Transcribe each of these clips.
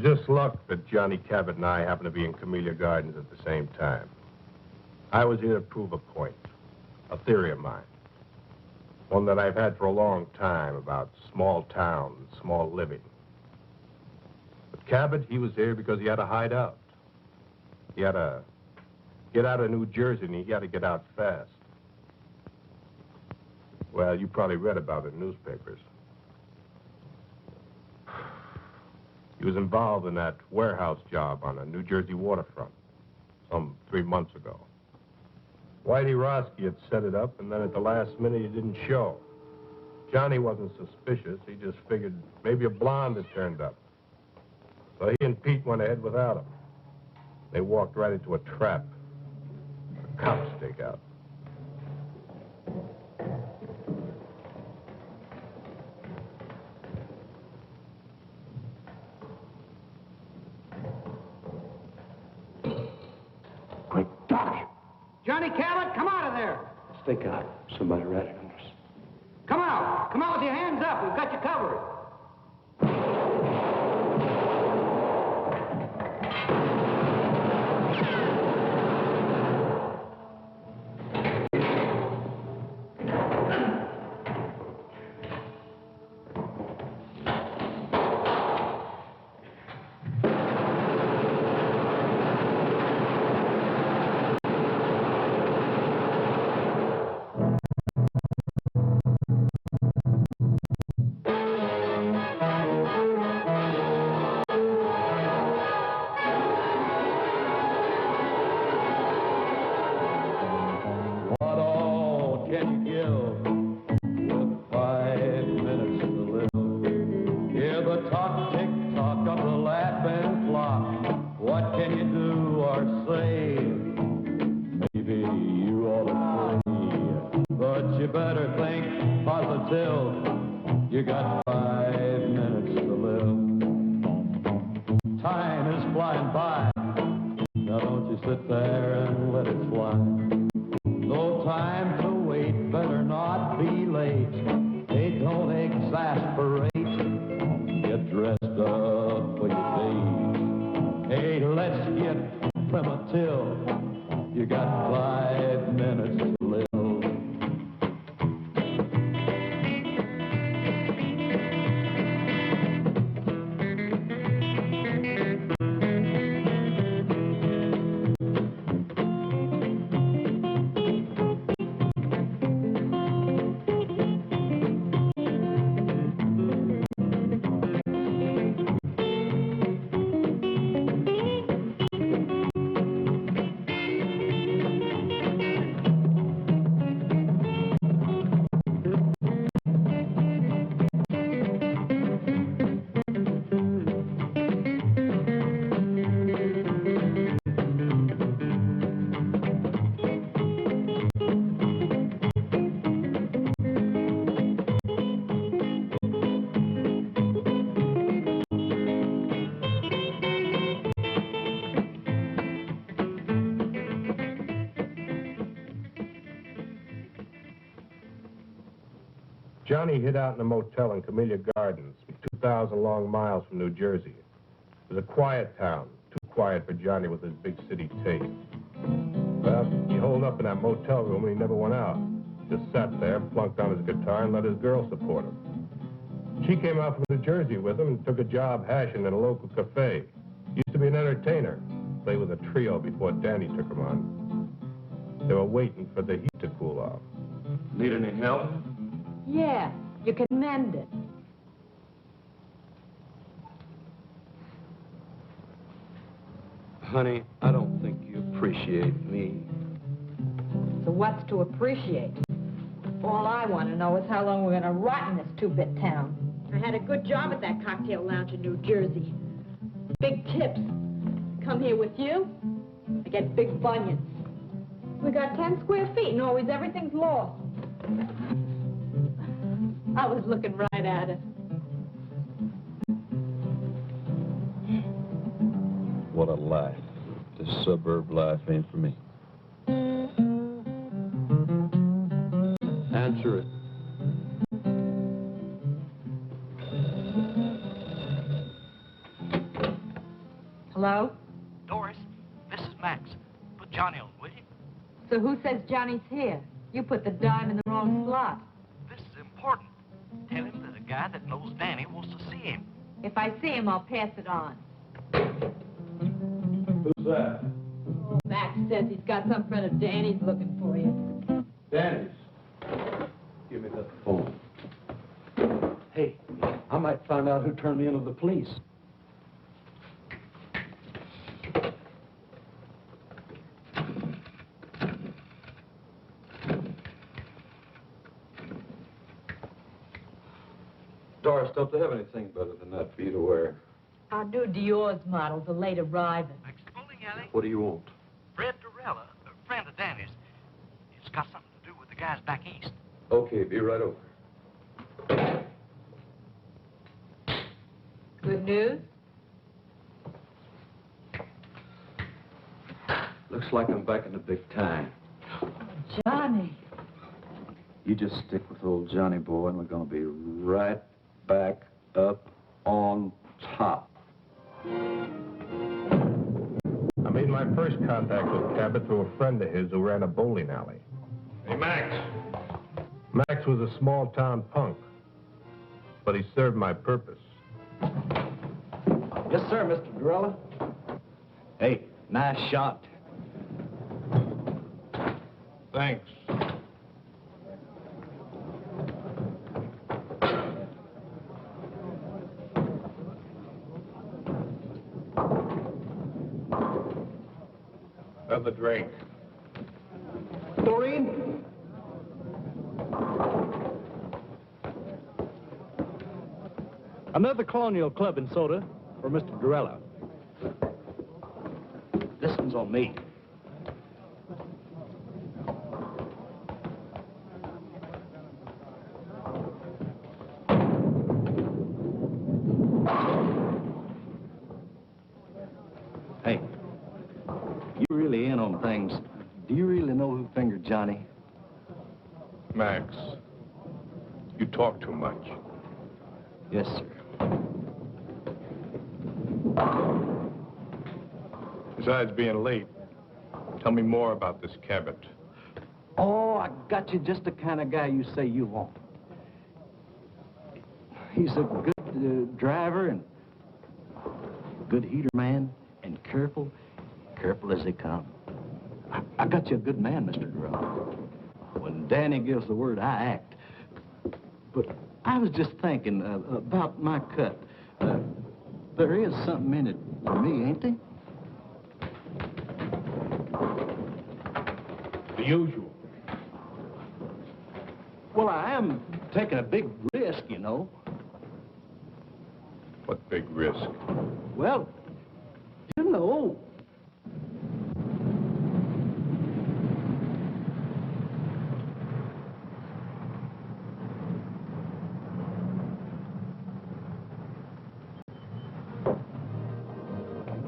Well, just luck that Johnny Cabot and I happen to be in Camellia Gardens at the same time. I was here to prove a point, a theory of mine. One that I've had for a long time about small town, small living. But Cabot, he was here because he had to hide out. He had to get out of New Jersey, and he had to get out fast. Well, you probably read about it in newspapers. He was involved in that warehouse job on the New Jersey waterfront some 3 months ago. Whitey Roski had set it up, and then at the last minute, he didn't show. Johnny wasn't suspicious. He just figured maybe a blonde had turned up. So he and Pete went ahead without him. They walked right into a trap. A cop stakeout. Quick, Doc! Johnny Cabot, come out of there! Stick out. Somebody ratted on us. Come out! Come out with your hands up. We've got you covered. You got 5 minutes to live. Time is flying by. Now don't you sit there and let it fly. No time to wait, better not be late. Hey, don't exasperate. Get dressed up for your date. Hey, let's get primitive. You got 5 minutes to live. Johnny hid out in a motel in Camellia Gardens, 2,000 long miles from New Jersey. It was a quiet town, too quiet for Johnny with his big city taste. Well, he holed up in that motel room and he never went out. Just sat there, plunked on his guitar, and let his girl support him. She came out from New Jersey with him and took a job hashing at a local cafe. Used to be an entertainer, played with a trio before Danny took him on. They were waiting for the heat to cool off. Need any help? Yeah, you can mend it. Honey, I don't think you appreciate me. So what's to appreciate? All I want to know is how long we're going to rot in this two-bit town. I had a good job at that cocktail lounge in New Jersey. Big tips. Come here with you, I get big bunions. We got 10 square feet and always everything's lost. I was looking right at it. What a life. This suburb life ain't for me. Answer it. Hello? Doris, this is Max. Put Johnny on, will you? So who says Johnny's here? You put the dime in the wrong slot. This is important. Tell him that a guy that knows Danny wants to see him. If I see him, I'll pass it on. Who's that? Max says he's got some friend of Danny's looking for you. Danny's. Give me that phone. Hey, I might find out who turned me into the police. Doris, don't they have anything better than that for you to wear? Our new Dior's models are late arriving. Max bowling alley. What do you want? Fred Durella, a friend of Danny's. It's got something to do with the guys back east. Okay, be right over. Good news? Looks like I'm back in the big time. Johnny. You just stick with old Johnny boy, and we're gonna be right back up on top. I made my first contact with Cabot through a friend of his who ran a bowling alley. Hey, Max. Max was a small-town punk, but he served my purpose. Yes, sir, Mr. Durella. Hey, nice shot. Thanks. Another drink. Doreen? Another Colonial Club and soda for Mr. Durella. This one's on me. Hey, you really in on things. Do you really know who fingered Johnny? Max, you talk too much. Yes, sir. Besides being late, tell me more about this Cabot. Oh, I got you just the kind of guy you say you want. He's a good driver and good heater man and careful as they come. I got you a good man, Mr. Durrell. When Danny gives the word, I act. But I was just thinking about my cut. There is something in it for me, ain't there? The usual. Well, I am taking a big risk, you know. What big risk? Well, you know.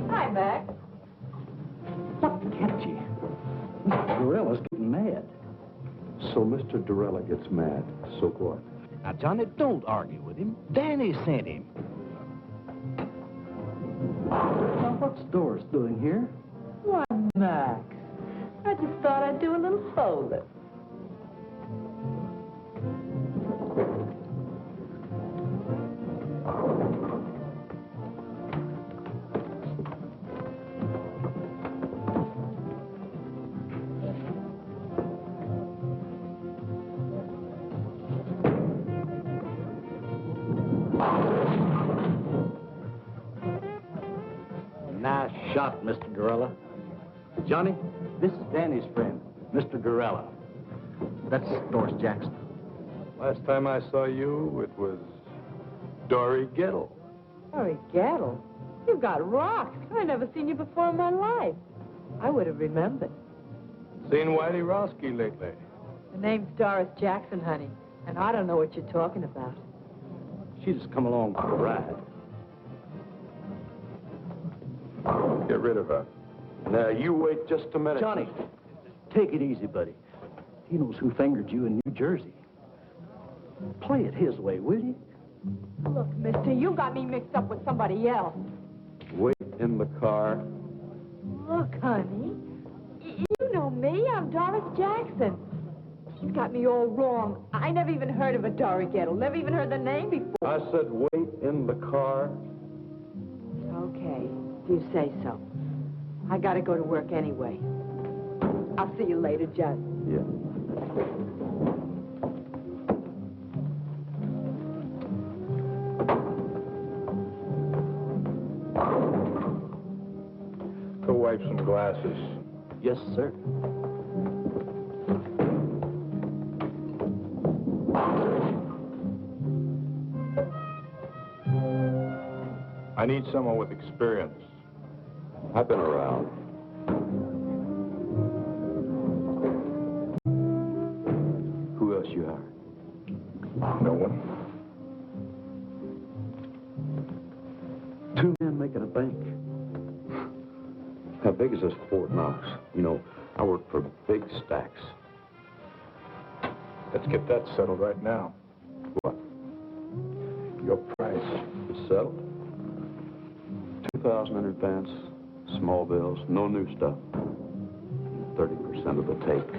Hi, Max. What kept you? Mr. Durella's getting mad. So Mr. Durella gets mad. So what? Now, Johnny, don't argue with him. Danny sent him. Now, what's Doris doing here? Why, Max, I just thought I'd do a little bowling. Nice shot, Mr. Durella. Johnny, this is Danny's friend, Mr. Durella. That's Doris Jackson. Last time I saw you, it was Dory Gettle. Harry Gattle, you got rocks. I never seen you before in my life. I would have remembered. Seen Whitey Roski lately? The name's Doris Jackson, honey, and I don't know what you're talking about. She just come along for the ride. Get rid of her. Now, you wait just a minute. Johnny, take it easy, buddy. He knows who fingered you in New Jersey. Play it his way, will you? Look, mister, you got me mixed up with somebody else. Wait in the car. Look, honey, you know me. I'm Doris Jackson. He's got me all wrong. I never even heard of a Dory Gettle. Never even heard the name before. I said wait in the car. Okay, if you say so. I gotta go to work anyway. I'll see you later, Judd. Yeah. Go wipe some glasses. Yes, sir. I need someone with experience. I've been around. Who else you hired? No one. Two men making a bank. How big is this Fort Knox? You know, I work for big stacks. Let's get that settled right now. What? Your price. It's settled. 2,000 in advance, small bills, no new stuff. 30% of the take.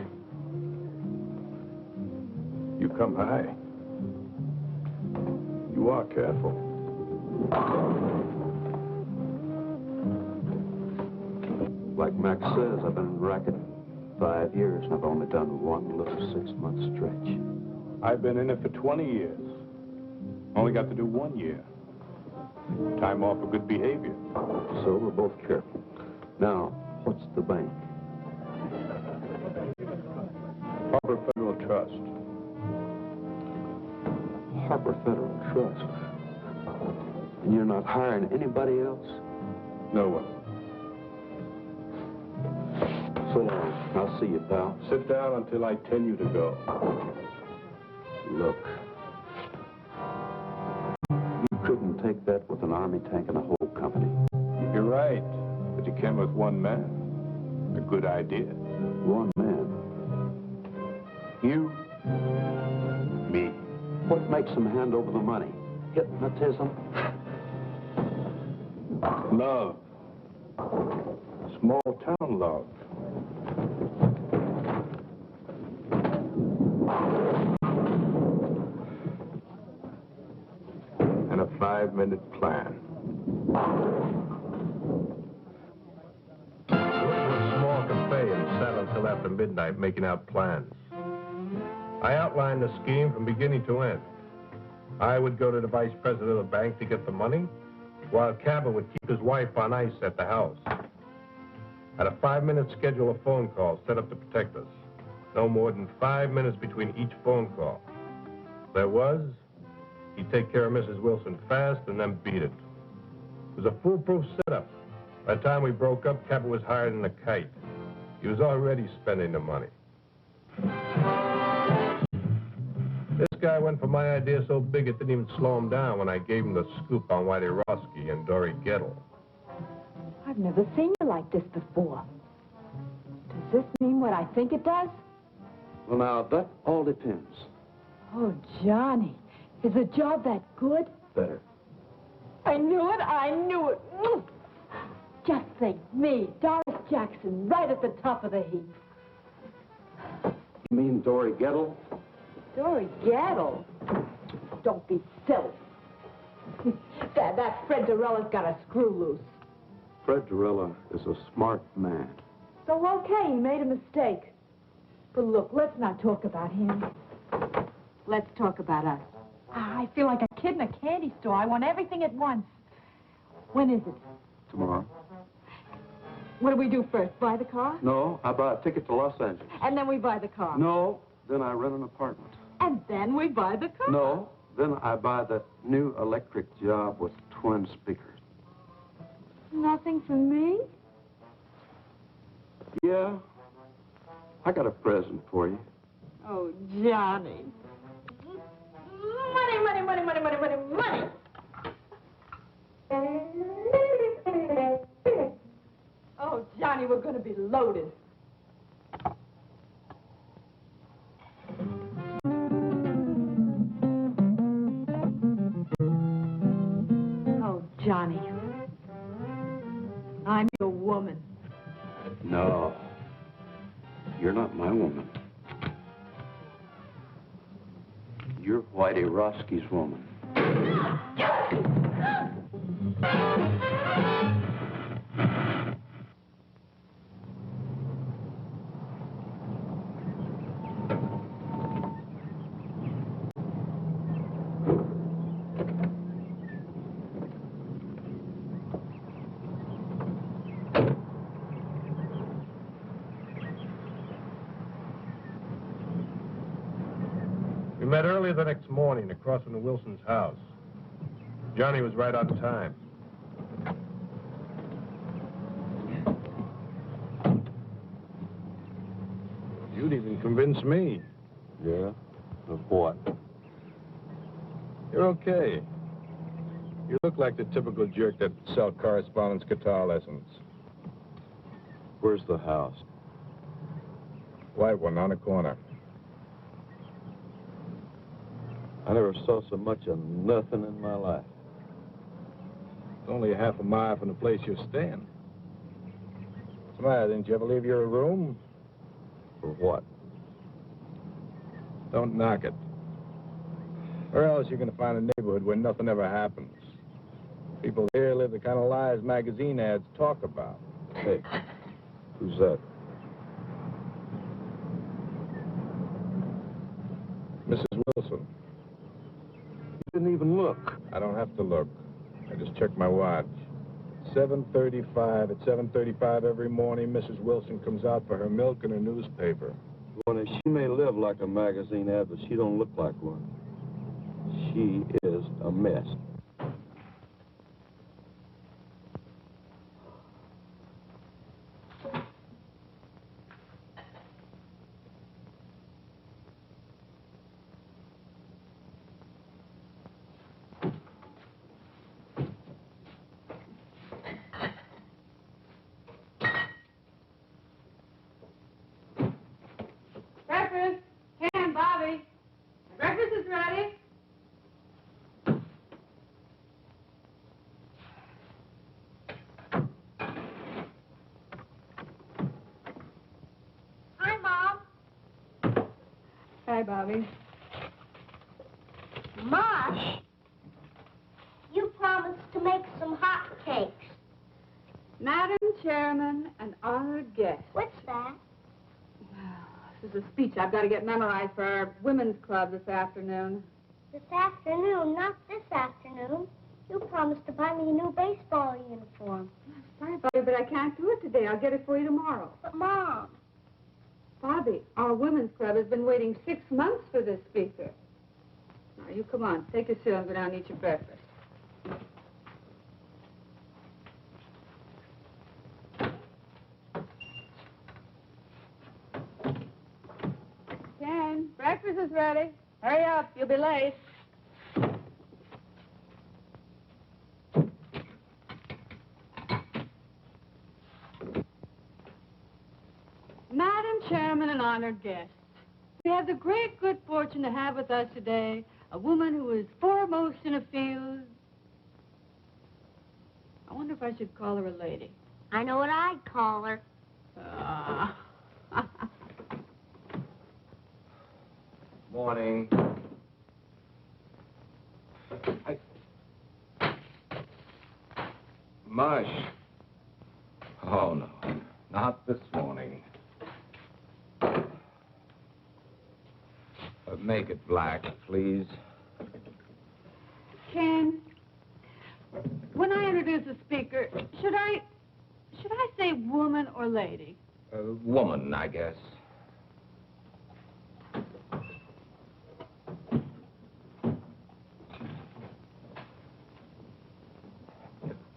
You come high. You are careful. Like Max says, I've been in the racket 5 years, and I've only done one little 6-month stretch. I've been in it for 20 years. Only got to do 1 year. Time off for good behavior. So we're both careful. Now, what's the bank? Harbor Federal Trust. Harbor Federal Trust. And you're not hiring anybody else? No one. So long. I'll see you, pal. Sit down until I tell you to go. Look. You couldn't take that with an army tank and a whole company. You're right, but you came with one man. A good idea. One man. You, me. What makes them hand over the money? Hypnotism? Love. Small town love. And a 5-minute plan. We went to a small cafe and sat until after midnight making out plans. I outlined the scheme from beginning to end. I would go to the vice president of the bank to get the money, while Cabot would keep his wife on ice at the house. Had a 5-minute schedule of phone calls set up to protect us. No more than 5 minutes between each phone call. There was, he'd take care of Mrs. Wilson fast and then beat it. It was a foolproof setup. By the time we broke up, Cabot was higher than a kite. He was already spending the money. This guy went for my idea so big it didn't even slow him down when I gave him the scoop on Whitey Roski and Dory Gettle. I've never seen you like this before. Does this mean what I think it does? Well, now, that all depends. Oh, Johnny, is the job that good? Better. I knew it, I knew it. Just think, me, Doris Jackson, right at the top of the heap. You mean Dory Gettle? Dory Gettle? Don't be silly. that Fred Dorella's got a screw loose. Fred Dorella is a smart man. So, okay, he made a mistake. But look, let's not talk about him. Let's talk about us. I feel like a kid in a candy store. I want everything at once. When is it? Tomorrow? What do we do first? Buy the car? No, I buy a ticket to Los Angeles. And then we buy the car? No, then I rent an apartment. And then we buy the car? No, then I buy the new electric job with twin speakers. Nothing for me? Yeah, I got a present for you. Oh, Johnny. Money, money, money, money, money, money, money. Oh, Johnny, we're going to be loaded. Oh, Johnny. I'm your woman. No, you're not my woman. You're Whitey Roski's woman. We met early the next morning across from the Wilson's house. Johnny was right on time. You'd even convince me. Yeah? Of what? You're okay. You look like the typical jerk that sell correspondence guitar lessons. Where's the house? White one on the corner. I never saw so much of nothing in my life. It's only a half a mile from the place you're staying. What's the matter? Didn't you ever leave your room? For what? Don't knock it. Or else you're going to find a neighborhood where nothing ever happens. People here live the kind of lives magazine ads talk about. Hey, who's that? Mrs. Wilson. You didn't even look. I don't have to look. I just checked my watch. 7:35. At 7:35 every morning, Mrs. Wilson comes out for her milk and her newspaper. Well, she may live like a magazine ad, but she don't look like one. She is a mess. Breakfast. Ken, Bobby. Breakfast is ready. Hi, Mom. Hi, Bobby. Mosh, you promised to make some hot cakes. Madam Chairman and honored guests. What's that? This is a speech I've got to get memorized for our women's club this afternoon. This afternoon, not this afternoon. You promised to buy me a new baseball uniform. Sorry, Bobby, but I can't do it today. I'll get it for you tomorrow. But, Mom, Bobby, our women's club has been waiting 6 months for this speaker. Now, you come on. Take your seat and go down and eat your breakfast. Ken, breakfast is ready. Hurry up. You'll be late. Madam Chairman and honored guests, we have the great good fortune to have with us today a woman who is foremost in a field. I wonder if I should call her a lady. I know what I'd call her. Morning. Mush. Oh, no. Not this morning. Make it black, please. Ken, when I introduce a speaker, should I say woman or lady? Woman, I guess.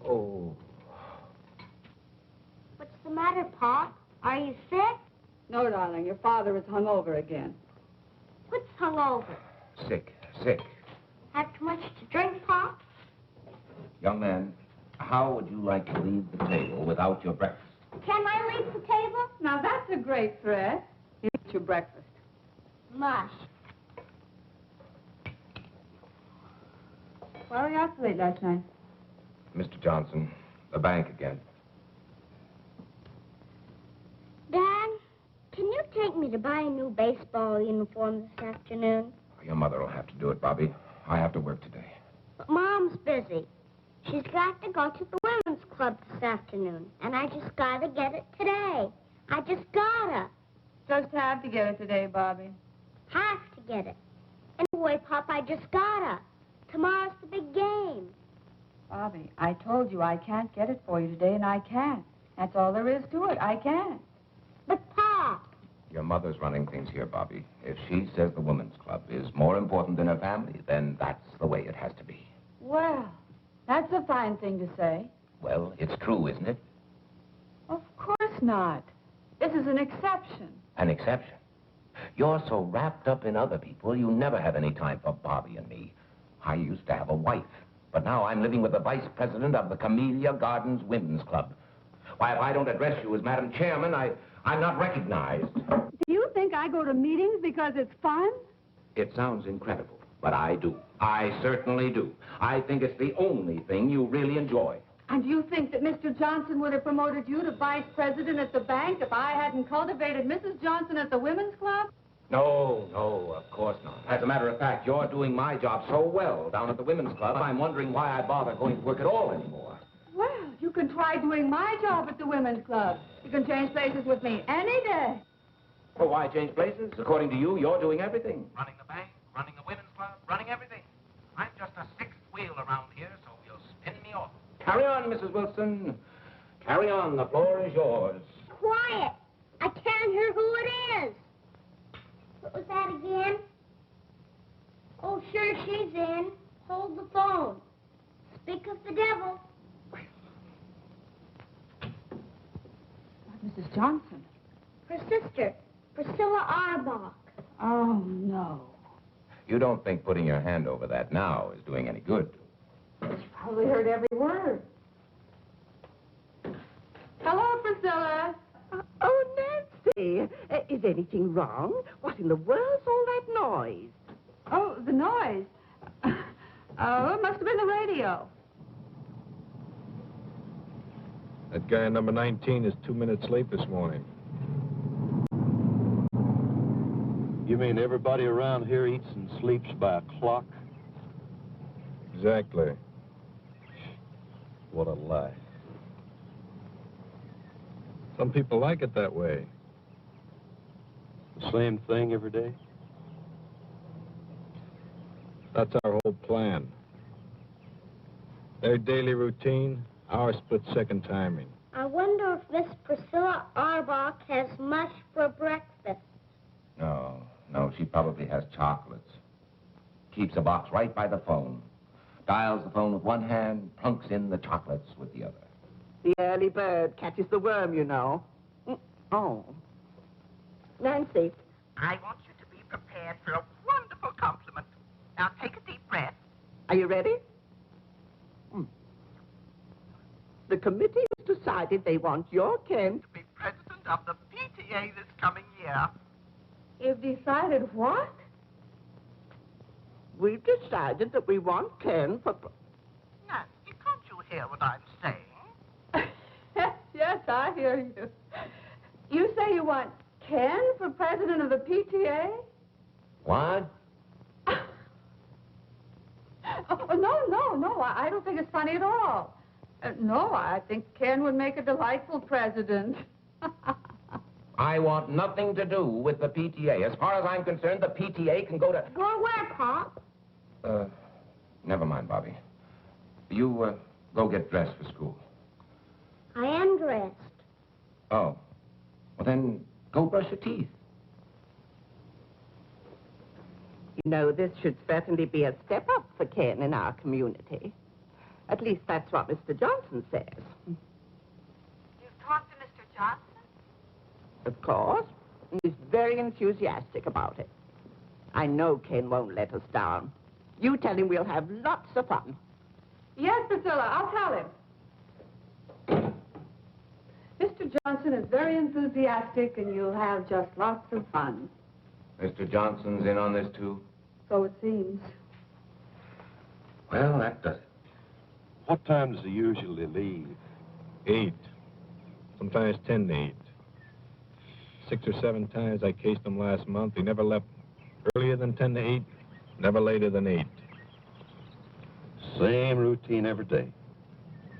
Oh. What's the matter, Pop? Are you sick? No, darling, your father is hungover again. What's hungover? Sick. Have too much to drink, Pop? Young man, how would you like to leave the table without your breakfast? Can I leave the table? Now, that's a great threat. You eat your breakfast. Mush. Why were you out so late last night? Mr. Johnson, the bank again. take me to buy a new baseball uniform this afternoon? Your mother will have to do it, Bobby. I have to work today. But Mom's busy. She's got to go to the women's club this afternoon, and I just gotta get it today. I just gotta. Just have to get it today, Bobby. Have to get it. Anyway, Pop, I just gotta. Tomorrow's the big game. Bobby, I told you I can't get it for you today, and I can't. That's all there is to it. I can't. But, Pop, Your mother's running things here, Bobby. If she says the women's club is more important than her family, then that's the way it has to be. Well, that's a fine thing to say. Well, it's true, isn't it? Of course not. This is an exception. An exception. You're so wrapped up in other people, you never have any time for Bobby and me. I used to have a wife, but now I'm living with the vice president of the Camellia Gardens Women's Club. Why, if I don't address you as Madam Chairman, I'm not recognized. Do you think I go to meetings because it's fun? It sounds incredible, but I do. I certainly do. I think it's the only thing you really enjoy. And do you think that Mr. Johnson would have promoted you to vice president at the bank if I hadn't cultivated Mrs. Johnson at the women's club? No, of course not. As a matter of fact, you're doing my job so well down at the women's club, I'm wondering why I bother going to work at all anymore. Well, you can try doing my job at the women's club. You can change places with me any day. Well, why change places? According to you, you're doing everything. Running the bank, running the women's club, running everything. I'm just a sixth wheel around here, so you'll spin me off. Carry on, Mrs. Wilson. Carry on. The floor is yours. quiet. I can't hear who it is. What was that again? Oh, sure, she's in. Hold the phone. Speak of the devil. Mrs. Johnson. Her sister, Priscilla Arbach. Oh, no. You don't think putting your hand over that now is doing any good? She probably heard every word. Hello, Priscilla. Oh, Nancy, is anything wrong? What in the world's all that noise? Oh, the noise. Oh, it must have been the radio. That guy number 19 is 2 minutes late this morning. You mean everybody around here eats and sleeps by a clock? Exactly. What a lie. Some people like it that way. The same thing every day? That's our whole plan. Their daily routine, our split-second timing. I wonder if Miss Priscilla Arbach has mush for breakfast. No, she probably has chocolates. Keeps a box right by the phone. Dials the phone with one hand, plunks in the chocolates with the other. The early bird catches the worm, you know. Oh. Nancy. I want you to be prepared for a wonderful compliment. Now take a deep breath. Are you ready? The committee has decided they want your Ken To be president of the PTA this coming year. You've decided what? We've decided that we want Ken for... Nancy, can't you hear what I'm saying? Yes, I hear you. You say you want Ken for president of the PTA? What? Oh, no. I don't think it's funny at all. No, I think Ken would make a delightful president. I want nothing to do with the PTA. As far as I'm concerned, the PTA can go to... Go where, Pop? Never mind, Bobby. You, go get dressed for school. I am dressed. Oh. Well, then, go brush your teeth. You know, this should certainly be a step up for Ken in our community. At least that's what Mr. Johnson says. You've talked to Mr. Johnson? Of course. He's very enthusiastic about it. I know Ken won't let us down. You tell him we'll have lots of fun. Yes, Priscilla, I'll tell him. Mr. Johnson is very enthusiastic, and you'll have just lots of fun. Mr. Johnson's in on this, too? So it seems. Well, that does it. What time does he usually leave? 8. Sometimes 10 to 8. 6 or 7 times I cased him last month. He never left earlier than 10 to 8, never later than 8. Same routine every day.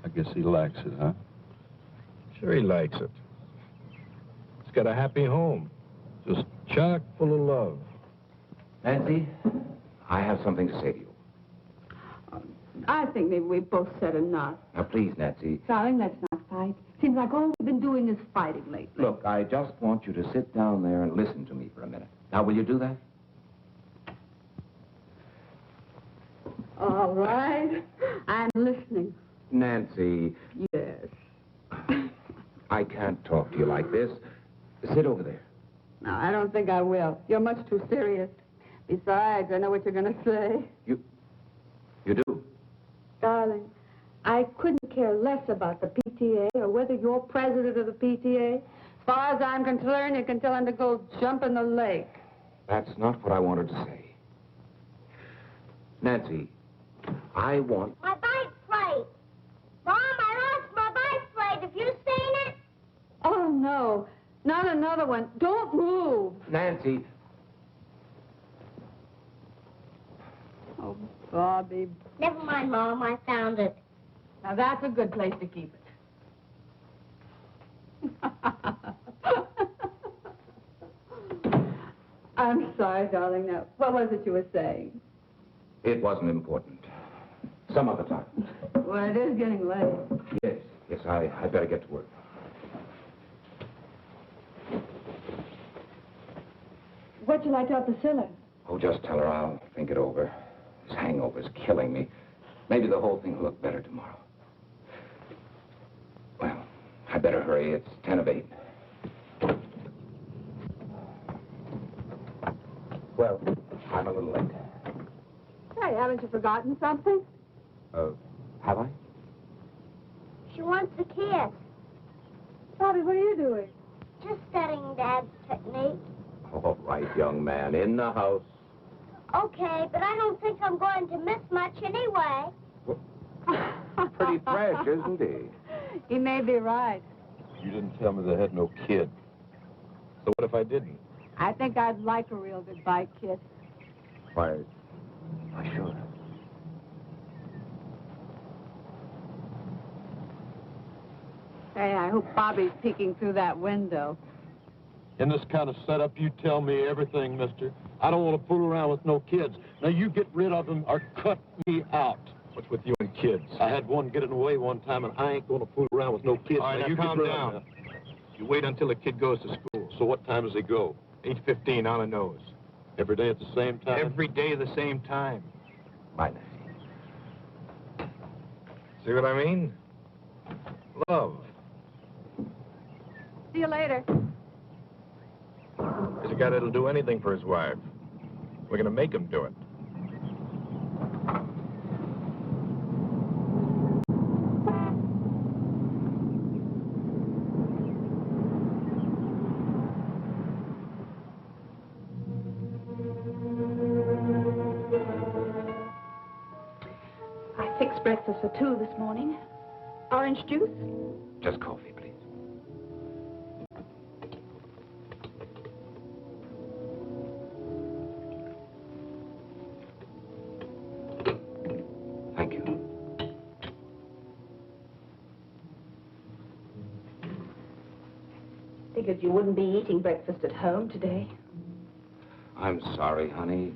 I guess he likes it, huh? Sure he likes it. He's got a happy home, just chock full of love. Nancy, I have something to say to you. I think maybe we've both said enough. Now, please, Nancy. Darling, let's not fight. Seems like all we've been doing is fighting lately. Look, I just want you to sit down there and listen to me for a minute. Now, will you do that? All right. I'm listening. Nancy. Yes. I can't talk to you like this. Sit over there. No, I don't think I will. You're much too serious. Besides, I know what you're going to say. You do? Darling, I couldn't care less about the PTA or whether you're president of the PTA. As far as I'm concerned, you can tell him to go jump in the lake. That's not what I wanted to say. Nancy, I want... My bike plate. Mom, I lost my bike plate. Have you seen it? Oh, no. Not another one. Don't move. Nancy. Oh, Bobby. Never mind, Mom. I found it. Now, that's a good place to keep it. I'm sorry, darling. Now, what was it you were saying? It wasn't important. Some other time. Well, it is getting late. Yes, I better get to work. What'd you like to have Priscilla? Oh, just tell her I'll think it over. This hangover's killing me. Maybe the whole thing will look better tomorrow. Well, I better hurry. It's 10 of 8. Well, I'm a little late. Hey, haven't you forgotten something? Have I? She wants a kiss. Bobby, what are you doing? Just studying Dad's technique. All right, young man, in the house. Okay, but I don't think I'm going to miss much anyway. Pretty fresh, isn't he? He may be right. You didn't tell me they had no kid. So what if I didn't? I think I'd like a real good bike kiss. Why, sure. Hey, I hope Bobby's peeking through that window. In this kind of setup, you tell me everything, mister. I don't want to fool around with no kids. Now, you get rid of them or cut me out. What's with you and kids? I had one getting away one time, and I ain't going to fool around with no kids. All right, now you calm get rid down. of them. You wait until the kid goes to school. So what time does he go? 8:15 on the nose. Every day at the same time? Every day the same time. Bye, Nancy. See what I mean? Love. See you later. There's a guy that'll do anything for his wife. We're gonna make him do it. I fixed breakfast for 2 this morning. Orange juice? Just coffee, please. Thank you. Figured you wouldn't be eating breakfast at home today. I'm sorry, honey.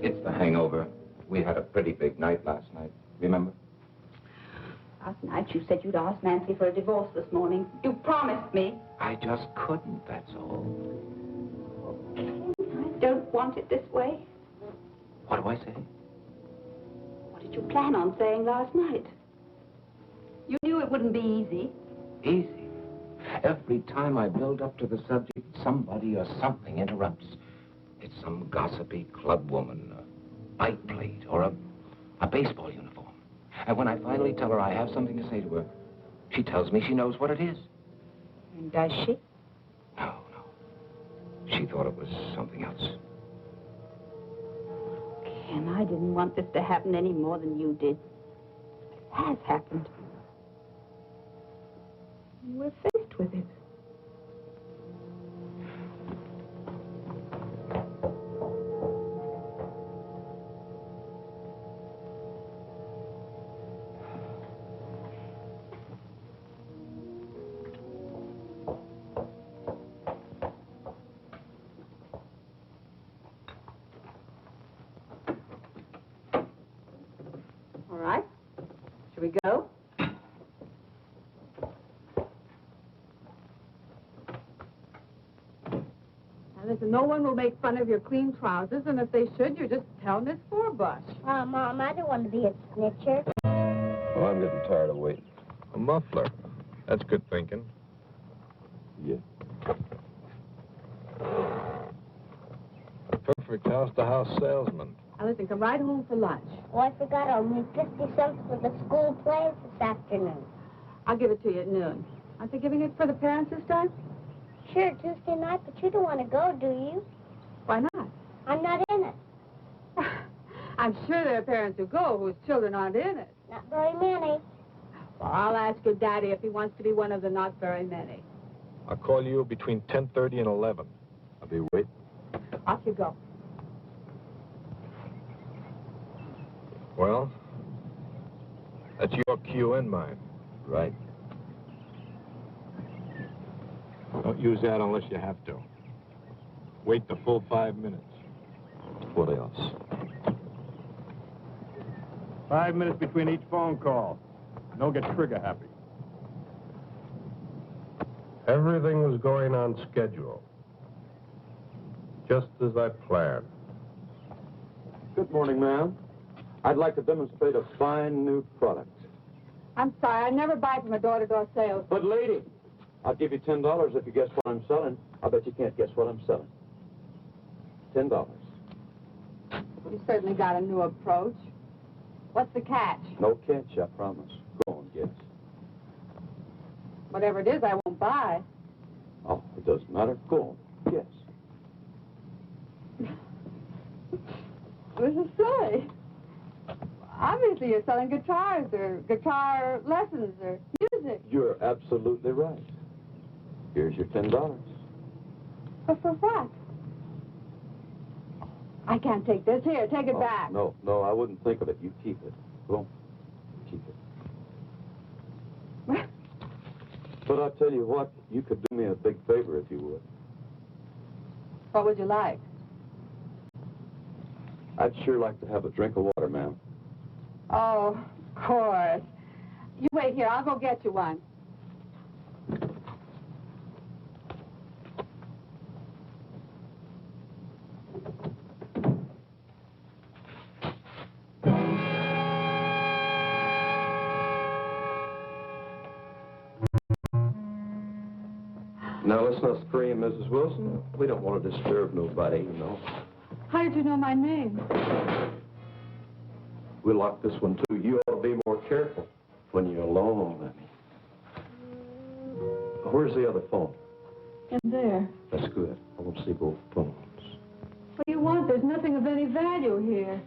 It's the hangover. We had a pretty big night last night. Remember? Last night you said you'd ask Nancy for a divorce this morning. You promised me. I just couldn't, that's all. I don't want it this way. What do I say? What did you plan on saying last night? You knew it wouldn't be easy. Easy. Every time I build up to the subject, somebody or something interrupts. It's some gossipy club woman, a bike plate, or a baseball uniform. And when I finally tell her I have something to say to her, she tells me she knows what it is. And does she? No. She thought it was something else. Ken, I didn't want this to happen any more than you did. It has happened. We're faced with it. we go. Now, listen, no one will make fun of your clean trousers, and if they should, you just tell Miss Forbush. Mom, I don't want to be a snitcher. Well, I'm getting tired of waiting. A muffler. That's good thinking. Yeah. A perfect house-to-house salesman. Now, listen, come right home for lunch. Oh, I forgot I'll need 50 cents for the school plays this afternoon. I'll give it to you at noon. Aren't they giving it for the parents this time? Sure, Tuesday night, but you don't want to go, do you? Why not? I'm not in it. I'm sure there are parents who go whose children aren't in it. Not very many. Well, I'll ask your daddy if he wants to be one of the not very many. I'll call you between 10:30 and 11. I'll be waiting. Off you go. Well, that's your cue and mine. Right. Don't use that unless you have to. Wait the full 5 minutes. What else? 5 minutes between each phone call. Don't get trigger happy. Everything was going on schedule. Just as I planned. Good morning, ma'am. I'd like to demonstrate a fine new product. I'm sorry, I never buy from a door-to-door sales. But, lady, I'll give you $10 if you guess what I'm selling. I bet you can't guess what I'm selling. $10. You certainly got a new approach. What's the catch? No catch, I promise. Go on, guess. Whatever it is, I won't buy. Oh, it doesn't matter. Go on, guess. This is silly. Obviously, you're selling guitars or guitar lessons or music. You're absolutely right. Here's your $10. But for what? I can't take this. Here, take it back. No, I wouldn't think of it. You keep it. Go on. Keep it. But I'll tell you what, you could do me a big favor if you would. What would you like? I'd sure like to have a drink of water, ma'am. Oh, of course. You wait here. I'll go get you one. Now, let's not scream, Mrs. Wilson. We don't want to disturb nobody, you know. How did you know my name? We locked this one, too. You ought to be more careful when you're alone, Lemmy. Where's the other phone? In there. That's good. I want to see both phones. What do you want? There's nothing of any value here.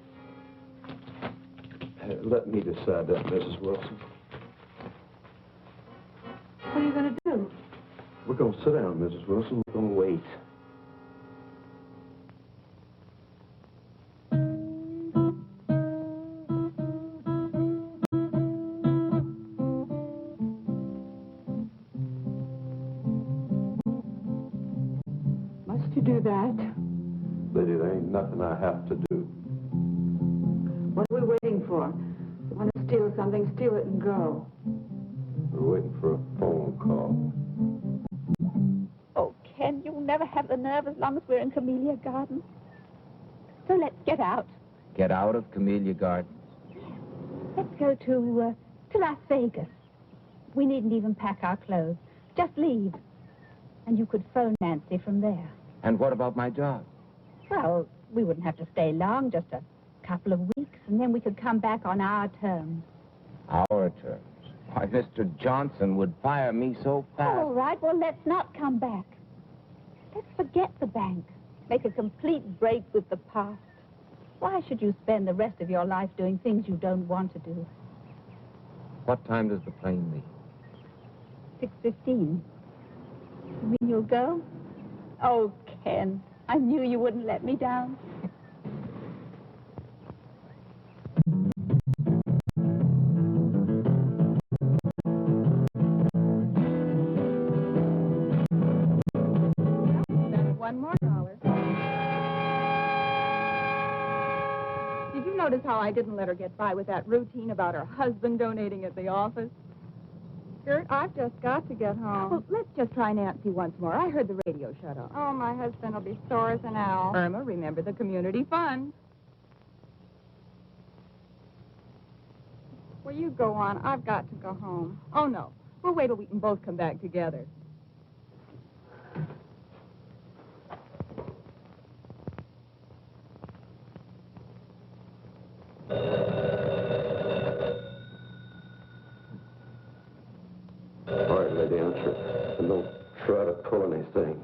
Let me decide that, Mrs. Wilson. What are you going to do? We're going to sit down, Mrs. Wilson. We're going to wait. Must you do that? Lady, there ain't nothing I have to do. What are we waiting for? You want to steal something, steal it and go. We're waiting for a phone call. Oh, Ken, you'll never have the nerve as long as we're in Camellia Gardens. So let's get out. Get out of Camellia Gardens. Let's go to Las Vegas. We needn't even pack our clothes. Just leave. And you could phone Nancy from there. And what about my job? Well, we wouldn't have to stay long, just a couple of weeks, and then we could come back on our terms. Our terms? Why, Mr. Johnson would fire me so fast. All right, well, let's not come back. Let's forget the bank. Make a complete break with the past. Why should you spend the rest of your life doing things you don't want to do? What time does the plane leave? 6:15. You mean you'll go? Oh, Ken, I knew you wouldn't let me down. $1 more. Did you know notice how I didn't let her get by with that routine about her husband donating at the office? Gert, I've just got to get home. Well, let's just try Nancy once more. I heard the radio shut off. Oh, my husband will be sore as an owl. Irma, remember the community fund. Well, you go on. I've got to go home. Oh, no. We'll wait till we can both come back together. All right, lady, answer. And don't try to pull anything.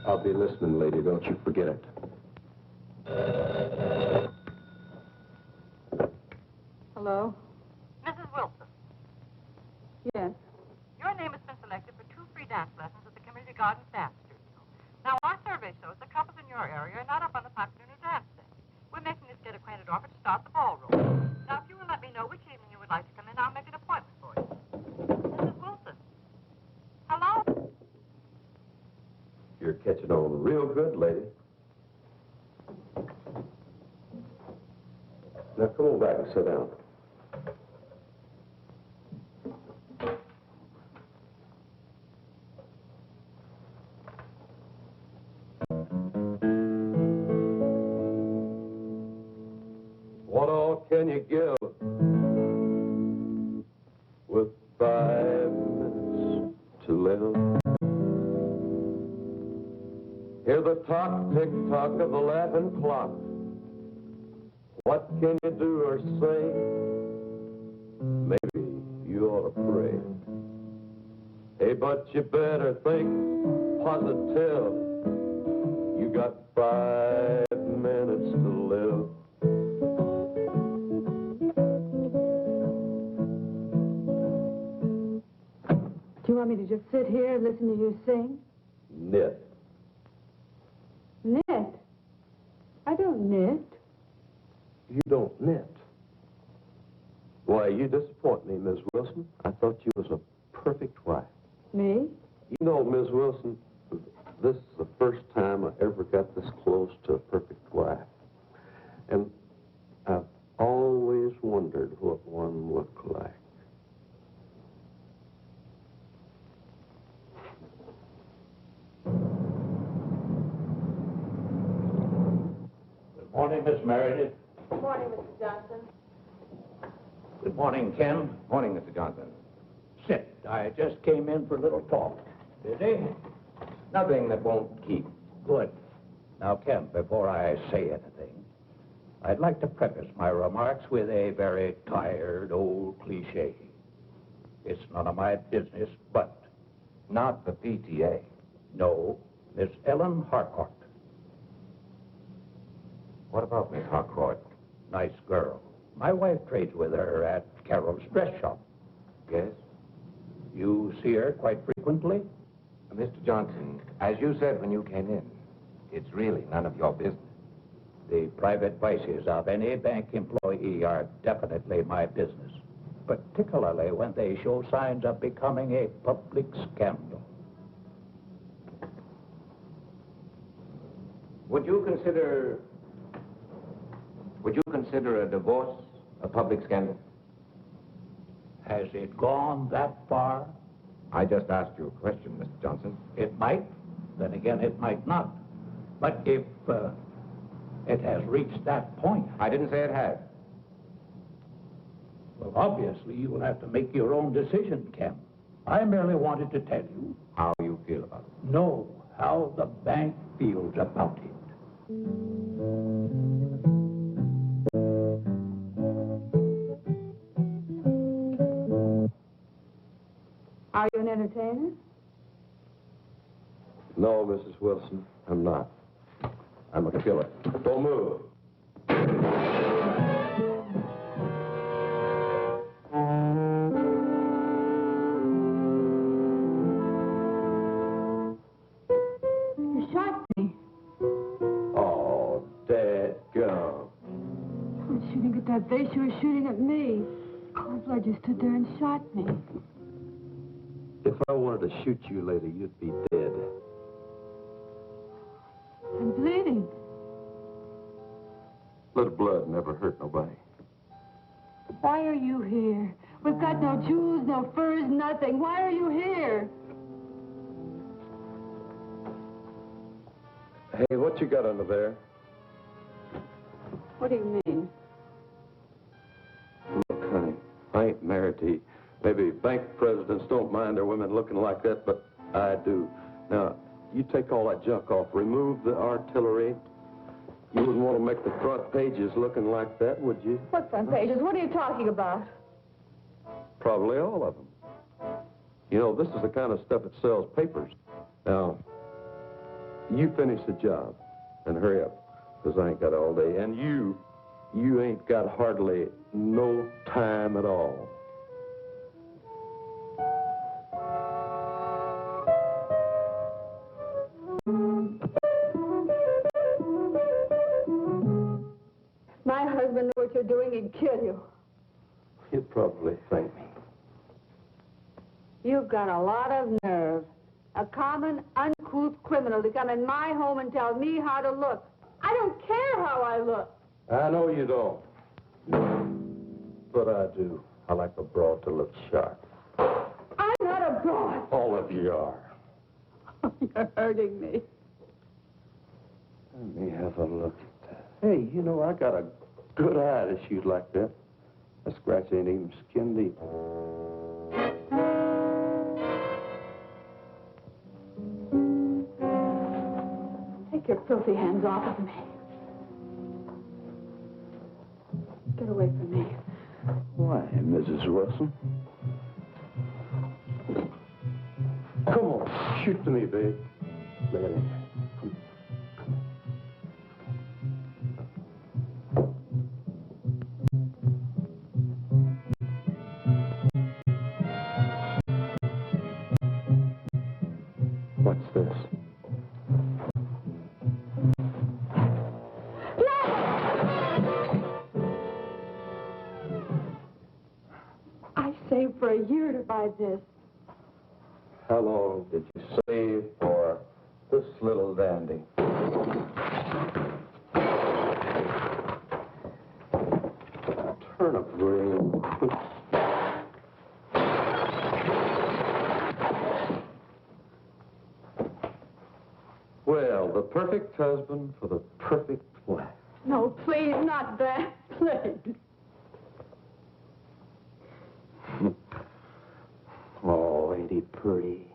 I'll be listening, lady. Don't you forget it. Hello? Mrs. Wilson, Yes. your name has been selected for 2 free dance lessons at the Community Garden Dance Studio. Now, our survey shows that couples in your area are not up on the popular new dance thing. We're making this get acquainted offer to start the ballroom. Now, if you will let me know which evening you would like to come in, I'll make an appointment for you. Mrs. Wilson. Hello? You're catching on real good, lady. Now, come on back and sit down. What all can you give with 5 minutes to live? Hear the talk, tick-tock of the laughing clock. What can you do or say? Maybe you ought to pray. Hey, but you better think positive. You got 5 minutes to live. Do you want me to just sit here and listen to you sing? Knit. Knit? I don't knit. You don't knit. Why, you disappoint me, Miss Wilson. I thought you was a perfect wife. Me? You know, Miss Wilson, this is the first time I ever got this close to a perfect wife. And I've always wondered what one looked like. Good morning, Miss Meredith. Good morning, Mr. Johnson. Good morning, Ken. Morning, Mr. Johnson. Sit. I just came in for a little talk. Busy? Nothing that won't keep. Good. Now, Ken, before I say anything, I'd like to preface my remarks with a very tired old cliche. It's none of my business, but... Not the PTA. No, Miss Ellen Harcourt. What about Miss Harcourt? Nice girl. My wife trades with her at Carol's dress shop. Yes? You see her quite frequently? Mr. Johnson, as you said when you came in, it's really none of your business. The private vices of any bank employee are definitely my business, particularly when they show signs of becoming a public scandal. Would you consider a divorce a public scandal? Has it gone that far? I just asked you a question, Mr. Johnson. It might. Then again, it might not. But if it has reached that point... I didn't say it had. Well, obviously, you will have to make your own decision, Ken. I merely wanted to tell you... How you feel about it. No, how the bank feels about it. Are you an entertainer? No, Mrs. Wilson, I'm not. I'm a killer. Don't move. You shot me. Oh, dadgum. I was shooting at that vase. You were shooting at me. Cold blood, you stood there and shot me. If I wanted to shoot you later, you'd be dead. I'm bleeding. Little blood never hurt nobody. Why are you here? We've got no jewels, no furs, nothing. Why are you here? Hey, what you got under there? What do you mean? Look, honey, I ain't married to you. Maybe bank presidents don't mind their women looking like that, but I do. Now, you take all that junk off. Remove the artillery. You wouldn't want to make the front pages looking like that, would you? What front pages? What are you talking about? Probably all of them. You know, this is the kind of stuff that sells papers. Now, you finish the job and hurry up, because I ain't got all day. And you ain't got hardly no time at all. My husband knew what you're doing, he'd kill you. You'd probably thank me. You've got a lot of nerve. A common, uncouth criminal to come in my home and tell me how to look. I don't care how I look. I know you don't. But I do. I like a broad to look sharp. I'm not a broad. All of you are. You're hurting me. Let me have a look at that. Hey, you know, I got a good eye to shoot like that. That scratch ain't even skin deep. Take your filthy hands off of me. Get away from me. Why, Mrs. Wilson? Come on, shoot to me, babe. Lay it in. What's this? I saved for a year to buy this. How long did you save for this little dandy? Turnip ring. Well, the perfect husband for the perfect wife. No, please, not that. Please. Oh, ain't he pretty?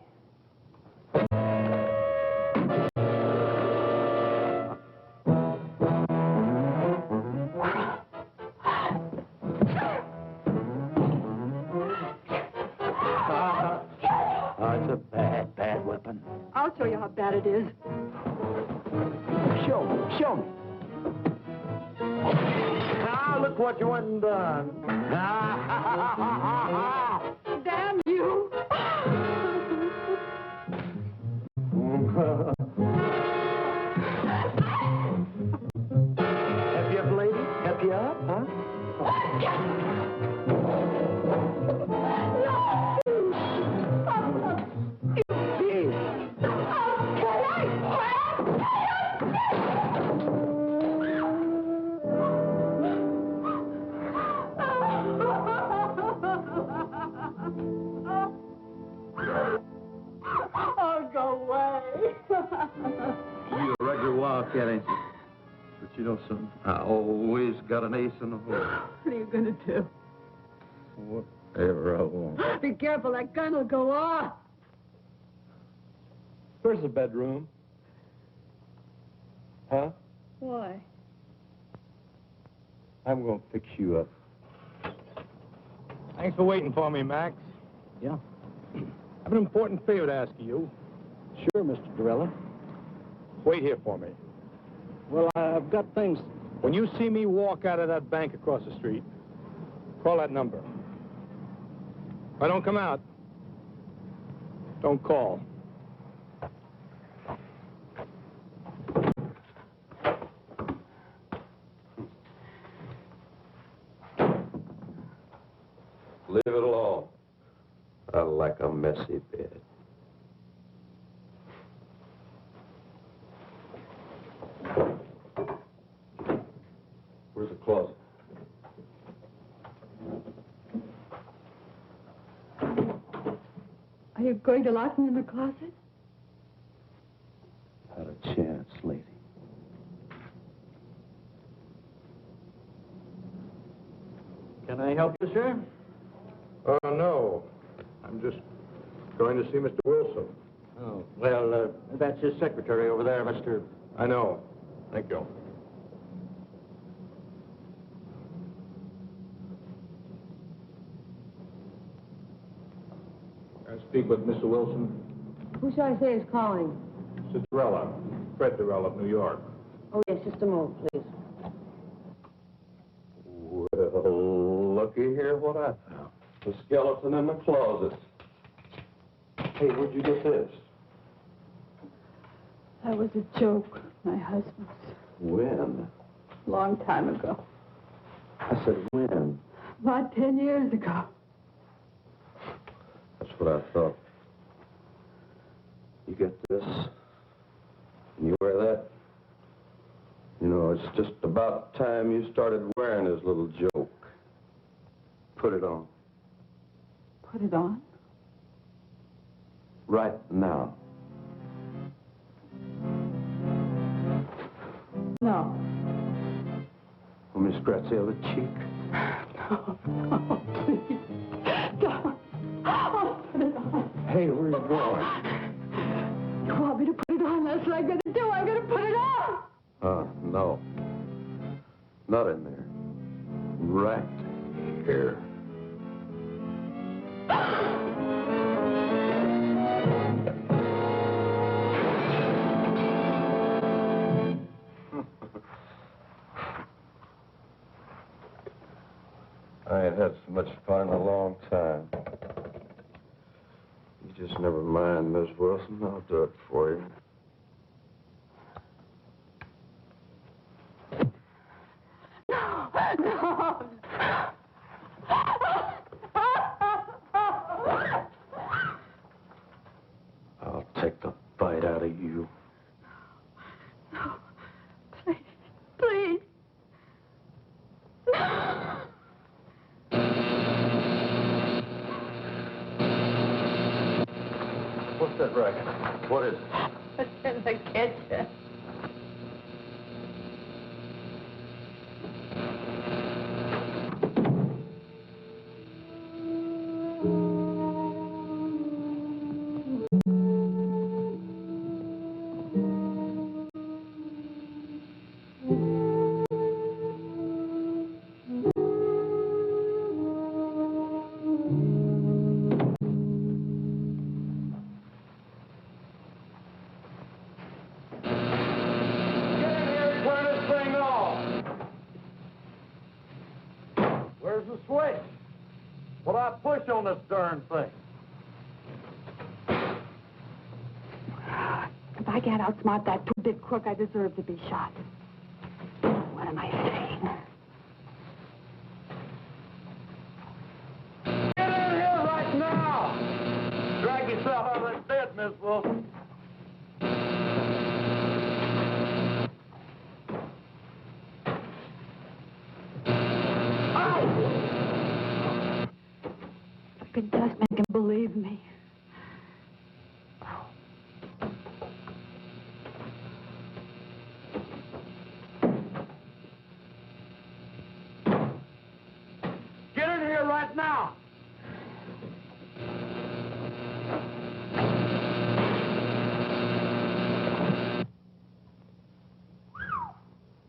It's a bad, bad weapon. I'll show you how bad it is. Show me, show me. Now, look what you went and done. Damn you! Help you up, lady? Help you up, huh? Oh, go away. You a regular wildcat, ain't you? But you know something? I always got an ace in the hole. What are you going to do? Whatever I want. Be careful, that gun will go off. Where's the bedroom? Huh? Why? I'm going to fix you up. Thanks for waiting for me, Max. Yeah? I have an important favor to ask of you. Sure, Mr. Dorella. Wait here for me. Well, I've got things... When you see me walk out of that bank across the street, call that number. If I don't come out, don't call. Leave it alone. I like a messy bed. Where's the closet? Are you going to lock me in the closet? Not a chance, lady. Can I help you, sir? No. I'm just going to see Mr. Wilson. Oh, well, that's his secretary over there, Mr. I know. Thank you. I speak with Mr. Wilson. Who shall I say is calling? Cinderella. Fred Durrell of New York. Oh, yes, just a moment, please. Well, looky here what I found. The skeleton in the closet. Hey, where'd you get this? That was a joke, my husband's. When? Long time ago. I said when? About 10 years ago. That's what I thought. You get this, and you wear that. You know, it's just about time you started wearing this little joke. Put it on. Put it on? Right now. No. Want me to scratch the other cheek? No, please. Don't. Oh, put it on. Hey, where are you going? You want me to put it on? That's what I'm going to do. I'm going to put it on. No. Not in there. Right here. I ain't had so much fun in a long time. You just never mind, Miss Wilson. I'll do it for you. No. I'll take the bite out of you. No. Please. Please. No. What's that racket? What is it? It's in the kitchen. Where's the switch? What I push on this darn thing? If I can't outsmart that two-bit crook, I deserve to be shot. What am I saying? Get in here right now! Drag yourself out of that bed, Miss Wilson. If I could just make him believe me. Get in here right now!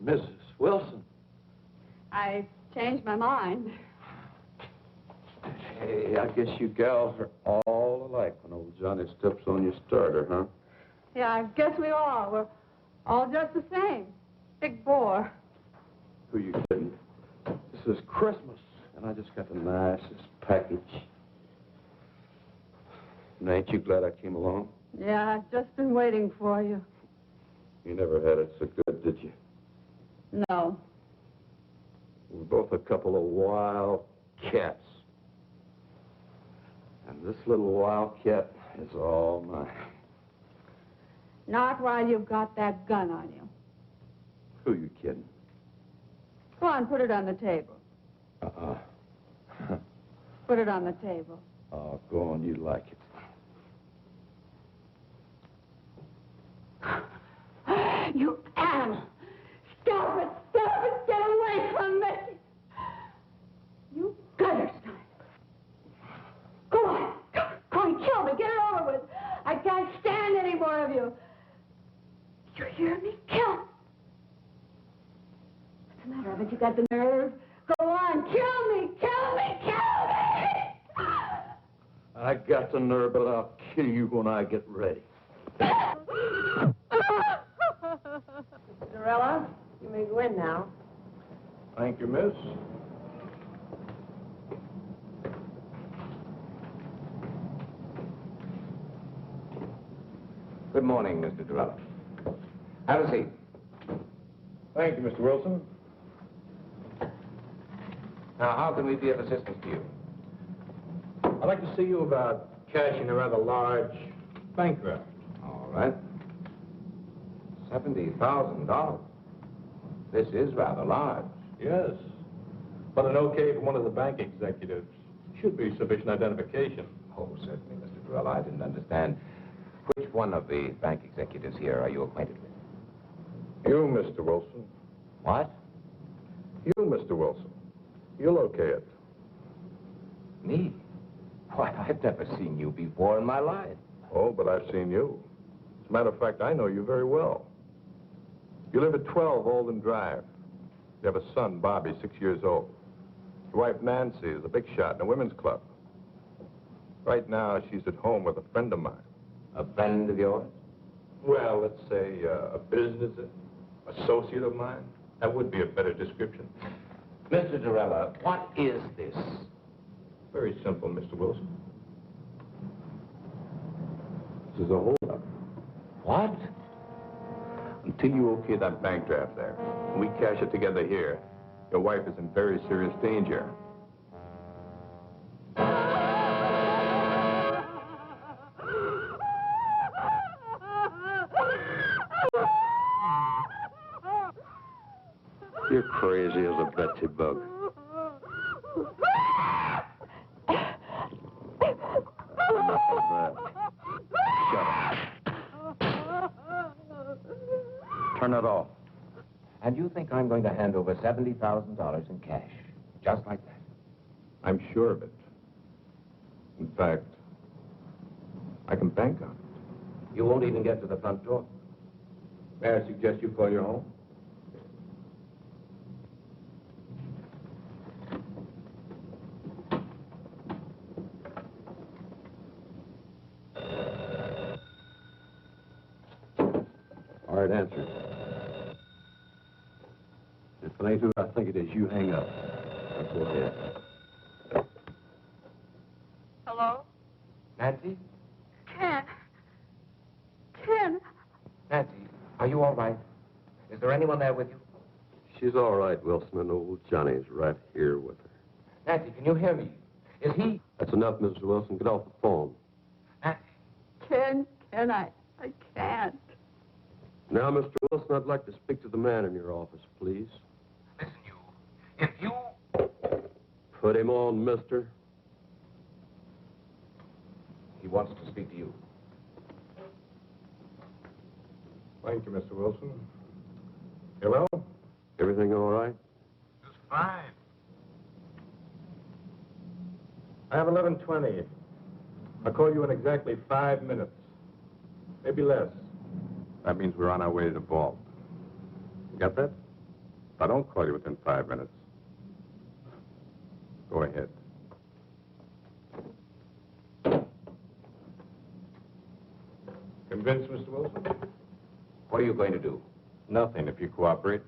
Mrs. Wilson. I changed my mind. Hey, I guess you gals are all alike when old Johnny steps on your starter, huh? Yeah, I guess we are. We're all just the same. Big bore. Who you kidding? This is Christmas, and I just got the nicest package. And ain't you glad I came along? Yeah, I've just been waiting for you. You never had it so good, did you? No. We're both a couple of wild cats. And this little wildcat is all mine. Not while you've got that gun on you. Who you kidding? Go on, put it on the table. Put it on the table. Oh, go on, you like it. You animal! Stop it! Stop it! Get away from me! You gutter snipe! Go on! Go on, kill me! Get it over with! I can't stand any more of you! You hear me? Kill me! What's the matter? Haven't you got the nerve? Go on! Kill me! Kill me! Kill me! I got the nerve, but I'll kill you when I get ready. Cinderella, you may go in now. Thank you, miss. Good morning, Mr. Durella. Have a seat. Thank you, Mr. Wilson. Now, how can we be of assistance to you? I'd like to see you about cashing a rather large bank draft. All right. $70,000. This is rather large. Yes. But an okay from one of the bank executives should be sufficient identification. Oh, certainly, Mr. Durella. I didn't understand. Which one of the bank executives here are you acquainted with? You, Mr. Wilson. What? You, Mr. Wilson. You'll okay it. Me? Why, I've never seen you before in my life. Oh, but I've seen you. As a matter of fact, I know you very well. You live at 12 Olden Drive. You have a son, Bobby, 6 years old. Your wife, Nancy, is a big shot in a women's club. Right now, she's at home with a friend of mine. A friend of yours? Well, let's say a business associate of mine. That would be a better description. Mr. Durella, what is this? Very simple, Mr. Wilson. This is a holdup. What? Until you okay that bank draft there, and we cash it together here, your wife is in very serious danger. You're crazy as a Betsy bug. Enough of that. Shut up. Turn it off. And you think I'm going to hand over $70,000 in cash, just like that? I'm sure of it. In fact, I can bank on it. You won't even get to the front door. May I suggest you call your home? All right, answer. If it ain't who I think it is, you hang up. Now, go ahead. Hello? Nancy? Ken. Nancy, are you all right? Is there anyone there with you? She's all right, Wilson, and old Johnny's right here with her. Nancy, can you hear me? Is he... That's enough, Mrs. Wilson. Get off the phone. Nancy? Ken, I can't. Now, Mr. Wilson, I'd like to speak to the man in your office, please. Listen, you. If you... Put him on, mister. He wants to speak to you. Thank you, Mr. Wilson. Hello? Everything all right? Just fine. I have 11:20. I'll call you in exactly 5 minutes. Maybe less. That means we're on our way to the vault. You got that? If I don't call you within 5 minutes, go ahead. Convinced, Mr. Wilson? What are you going to do? Nothing, if you cooperate.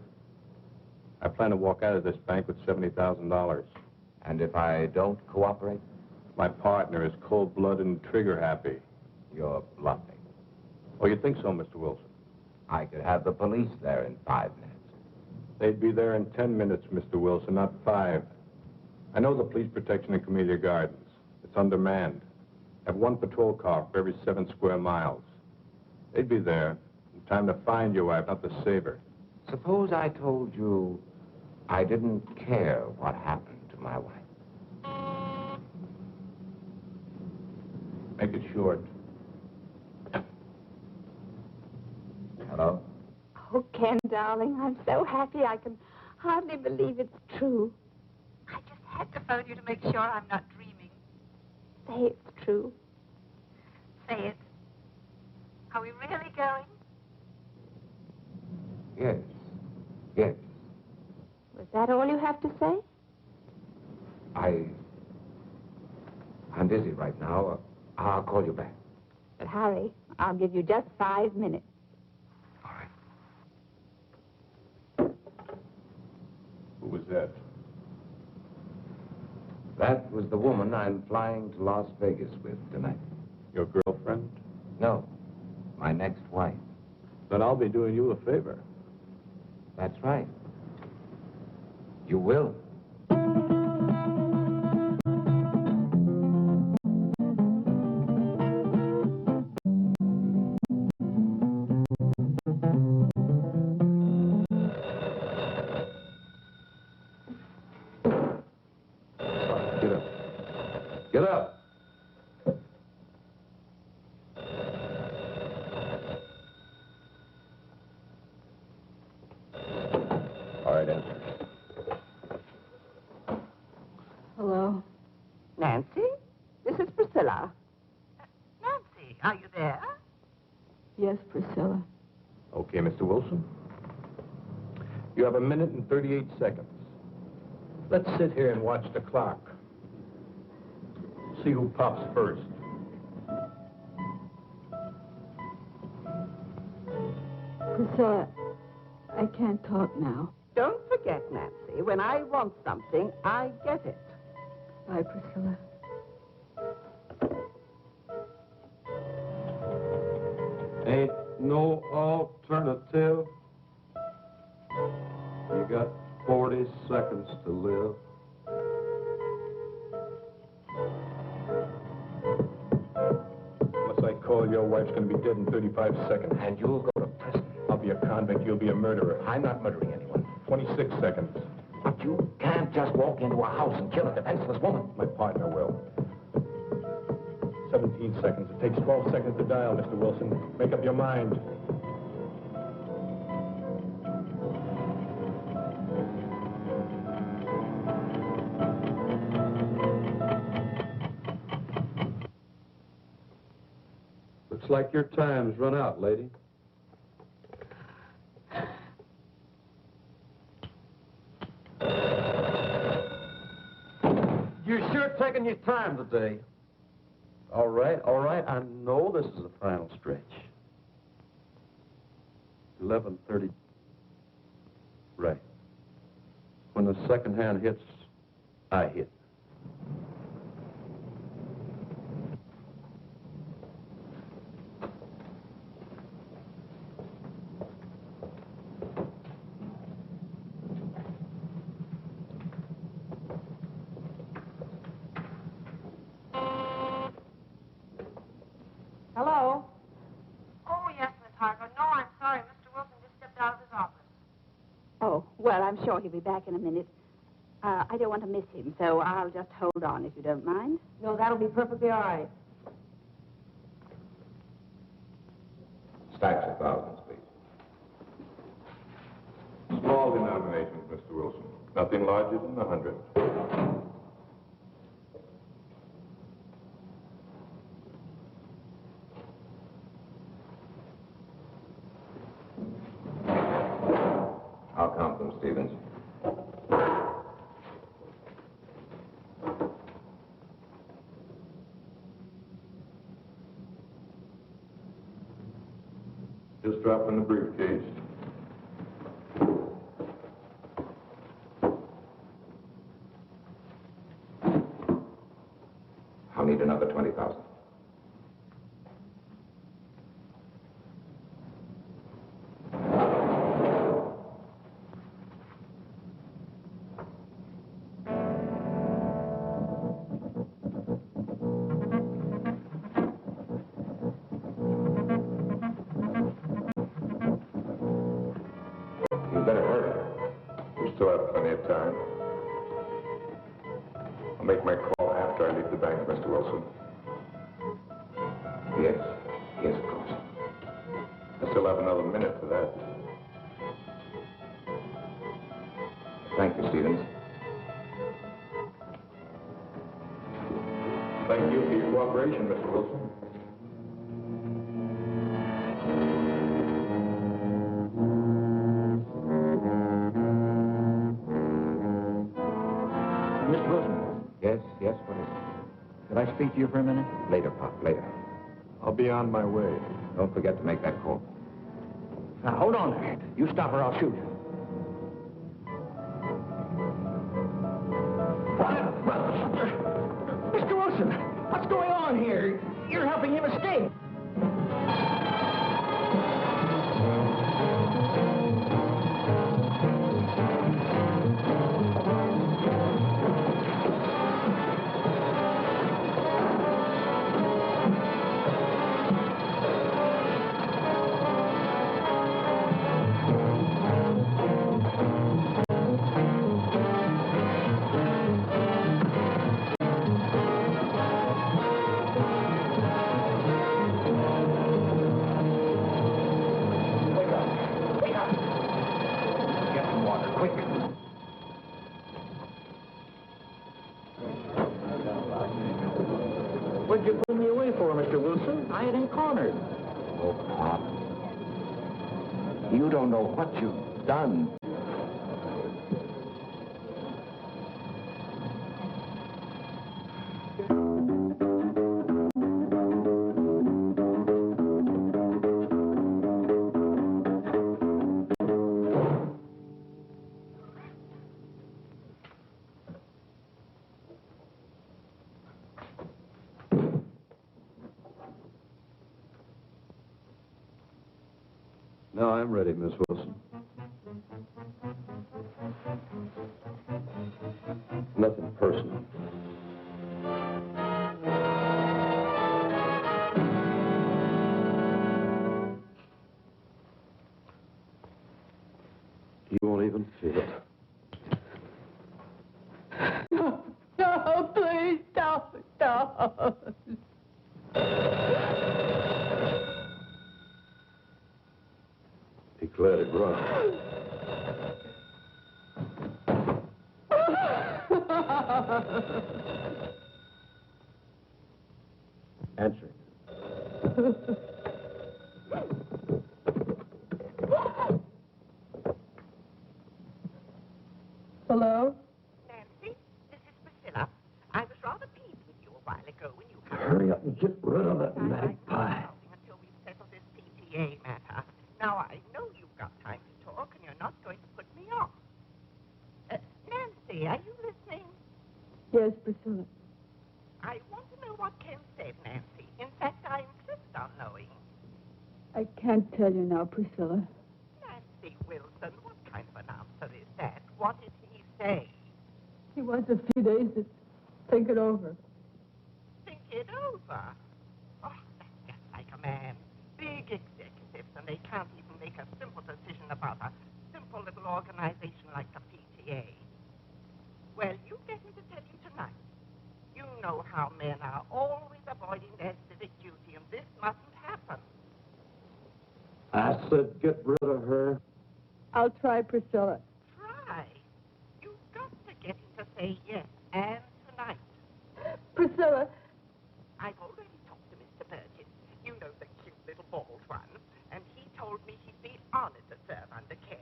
I plan to walk out of this bank with $70,000. And if I don't cooperate? My partner is cold-blooded and trigger-happy. You're bluffing. Oh, you think so, Mr. Wilson? I could have the police there in 5 minutes. They'd be there in 10 minutes, Mr. Wilson, not 5. I know the police protection in Camellia Gardens. It's undermanned. Have one patrol car for every 7 square miles. They'd be there in time to find your wife, not to save her. Suppose I told you I didn't care what happened to my wife. Make it short. Hello? Oh, Ken, darling, I'm so happy I can hardly believe it's true. I just had to phone you to make sure I'm not dreaming. Say it's true. Say it. Are we really going? Yes. Yes. Was that all you have to say? I'm busy right now. I'll call you back. But hurry. I'll give you just 5 minutes. All right. Who was that? That was the woman I'm flying to Las Vegas with tonight. Your girlfriend? No, my next wife. Then I'll be doing you a favor. That's right. You will. Get up. Get up. All right, answer. Hello? Nancy? This is Priscilla. Nancy, are you there? Yes, Priscilla. Okay, Mr. Wilson. You have 1 minute and 38 seconds. Let's sit here and watch the clock. See who pops first. Priscilla, I can't talk now. Don't forget, Nancy, when I want something, I get it. Bye, Priscilla. Ain't no alternative. You got 40 seconds to live. Unless I call, your wife's going to be dead in 35 seconds. And you'll go to prison. I'll be a convict. You'll be a murderer. I'm not murdering anyone. 26 seconds. But you can't just walk into a house and kill a defenseless woman. My partner will. 17 seconds. It takes 12 seconds to dial, Mr. Wilson. Make up your mind. Looks like your time's run out, lady. You're sure taking your time today. All right. I know this is the final stretch. 11:30. Right. When the second hand hits, I hit. Hello? Oh, yes, Miss Harker. No, I'm sorry. Mr. Wilson just stepped out of his office. Oh, well, I'm sure he'll be back in a minute. I don't want to miss him, so I'll just hold on if you don't mind. No, that'll be perfectly all right. Stacks of thousands, please. Small denominations, Mr. Wilson. Nothing larger than 100. I'll count them, Stevens. Just drop in the briefcase. I'll need another 20,000. Still have plenty of time. I'll make my call after I leave the bank, Mr. Wilson. Yes, yes, of course. I still have another minute for that. Thank you, Stevens. Thank you for your cooperation, Mr. Wilson. Mr. Wilson. Yes, yes, what is it? Could I speak to you for a minute? Later, Pop, later. I'll be on my way. Don't forget to make that call. Now, hold on there. You stop or I'll shoot. Mr. Wilson, what's going on here? You're helping him escape. What'd you pull me away for, Mr. Wilson? I had him cornered. Oh, Pop. You don't know what you've done. Now I'm ready, Miss Wilson. Nothing personal. You won't even feel it. No, please don't. Declared it wrong. Answer it. Hello? Nancy, this is Priscilla. I was rather peeved with you a while ago when you... Hurry up and get rid of that magpie. ...until we settle this PTA matter. Now, I know you've got time to talk, and you're not going to put me off. Nancy, are you listening? Yes, Priscilla. I want to know what Ken said, Nancy. In fact, I insist on knowing. I can't tell you now, Priscilla. Nancy Wilson, what kind of an answer is that? What did he say? He wants a few days to think it over. Think it over. Oh, that's just like a man. Big executives, and they can't even make a simple decision about a simple little organization like the PTA. Well, you get me to tell you tonight. You know how men are always avoiding their civic duty, and this mustn't happen. I said get rid of her. I'll try, Priscilla. Try. You've got to get him to say yes, and tonight. Priscilla. I've already talked to Mr. Burgess. You know, the cute little bald one. And he told me he'd be honored to serve under Ken.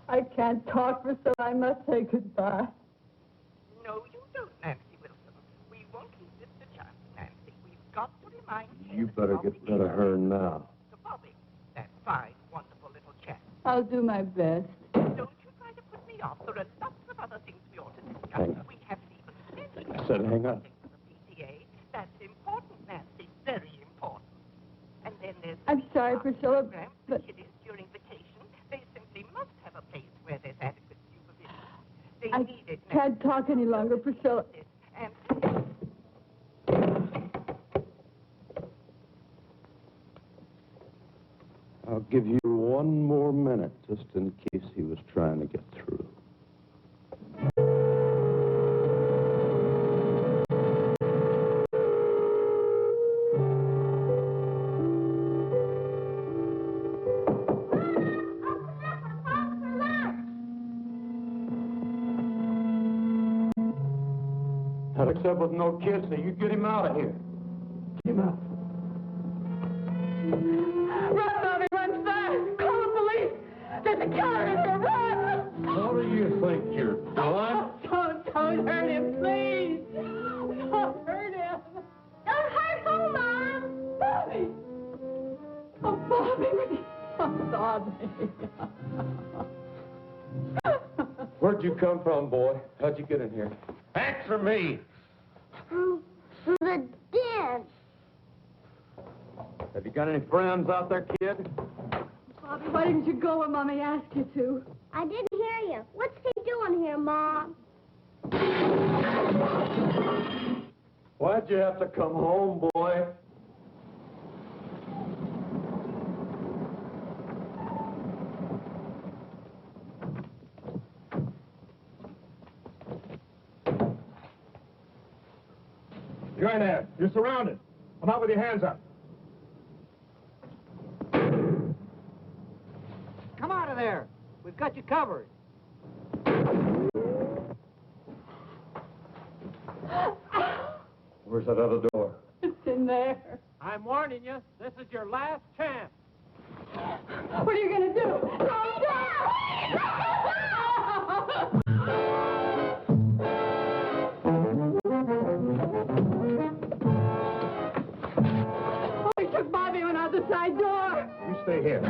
I can't talk, Priscilla. I must say goodbye. No, you don't, Nancy Wilson. We won't leave this to chance, Nancy. We've got to remind Ken You better get rid of her now. to Bobby, that fine, wonderful little chap. I'll do my best. Don't you try to put me off. There are lots of other things we ought to discuss. Hang on. We haven't even finished. I said hang on. PTA. That's important, Nancy. Very important. And then there's... I'm sorry, Priscilla, program but... for kiddies during vacation. They simply must have a place where there's adequate supervision. They I need it. can't talk any longer, Priscilla. And I'll give you one more minute. it just in case he was trying to get through. What's up with no kids? So you get him out of here. Get him out. Run, Bobby, run fast! Call the police! There's a killer in here, run! What do you think you're doing? Don't hurt him, please! Don't hurt him! Don't hurt who, Mom? Bobby! Oh, Bobby! Oh, Bobby! Where'd you come from, boy? How'd you get in here? Answer me. Through the den. Have you got any friends out there, kid? Bobby, why didn't you go when Mommy asked you to? I didn't hear you. What's he doing here, Mom? Why'd you have to come home, boy? You're in there. You're surrounded. Come out with your hands up. Come out of there. We've got you covered. Where's that other door? It's in there. I'm warning you, this is your last chance. What are you going to do? Oh, he took Bobby and went out the side door. You stay here.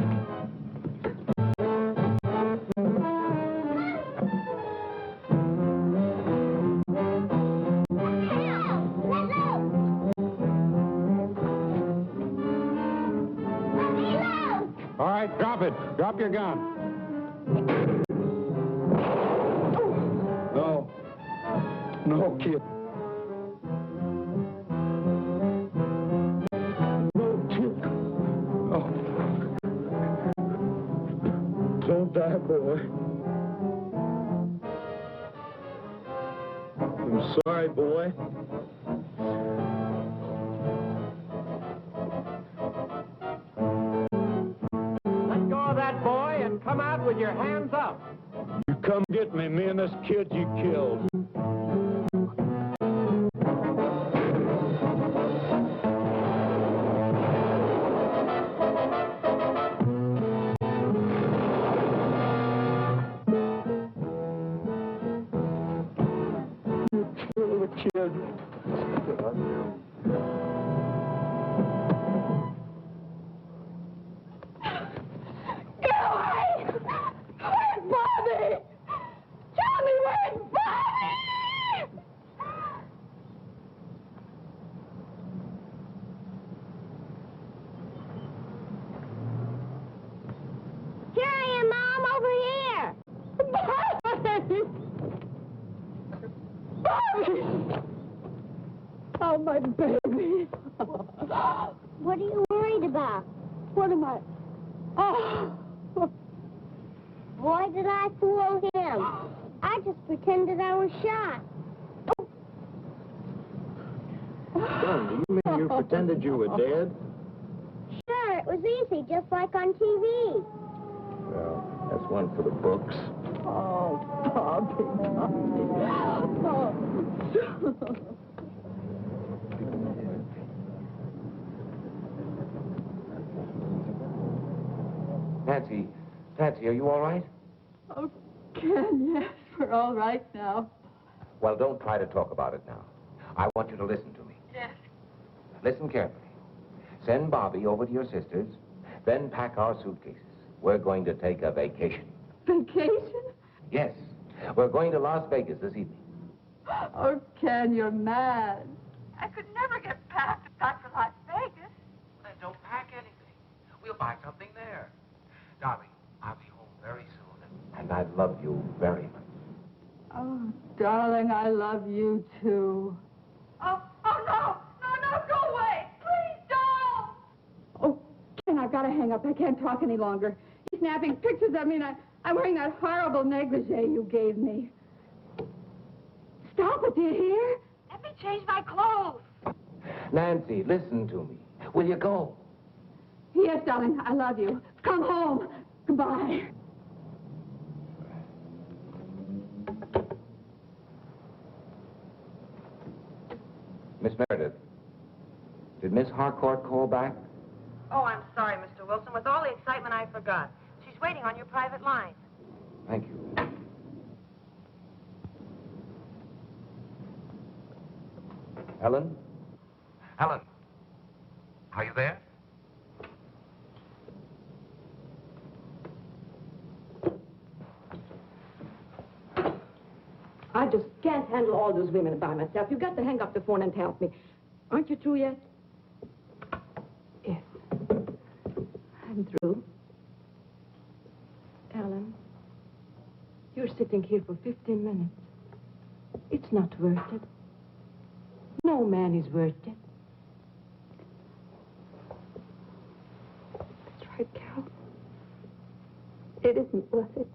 All right, drop it. Drop your gun. No. No, kid. No, kid. Oh. Don't die, boy. I'm sorry, boy. Let go of that boy and come out with your hands up. You come get me and this kid you killed. You killed a kid. Get away! Where's Bobby? Tell me where's Bobby! Here I am, Mom, over here. Bobby! Oh, my baby. What are you worried about? What am I? Oh. Why did I fool him? I just pretended I was shot. Son, do you mean you pretended you were dead? Sure, it was easy, just like on TV. Well, that's one for the books. Oh, Bobby, Bobby. Patsy, are you all right? Oh, Ken, yes, we're all right now. Well, don't try to talk about it now. I want you to listen to me. Yes. Listen carefully. Send Bobby over to your sister's, then pack our suitcases. We're going to take a vacation. Vacation? Yes, we're going to Las Vegas this evening. Oh, Ken, you're mad. I could never get back to Las Vegas. Then don't pack anything. We'll buy something there. Darling, I'll be home very soon. And I love you very much. Oh, darling, I love you, too. Oh, no, go away. Please don't. Oh, Ken, I've got to hang up. I can't talk any longer. snapping pictures of me, and I'm wearing that horrible negligee you gave me. Stop it, do you hear? Let me change my clothes. Nancy, listen to me. Will you go? Yes, darling, I love you. Come home. Goodbye. Miss Meredith, did Miss Harcourt call back? Oh, I'm sorry, Mr. Wilson. With all the excitement, I forgot. She's waiting on your private line. Thank you. Helen? Helen, are you there? I just can't handle all those women by myself. You've got to hang up the phone and help me. Aren't you through yet? Yes. I'm through. Ellen, you're sitting here for 15 minutes. It's not worth it. No man is worth it. That's right, Carol. It isn't worth it.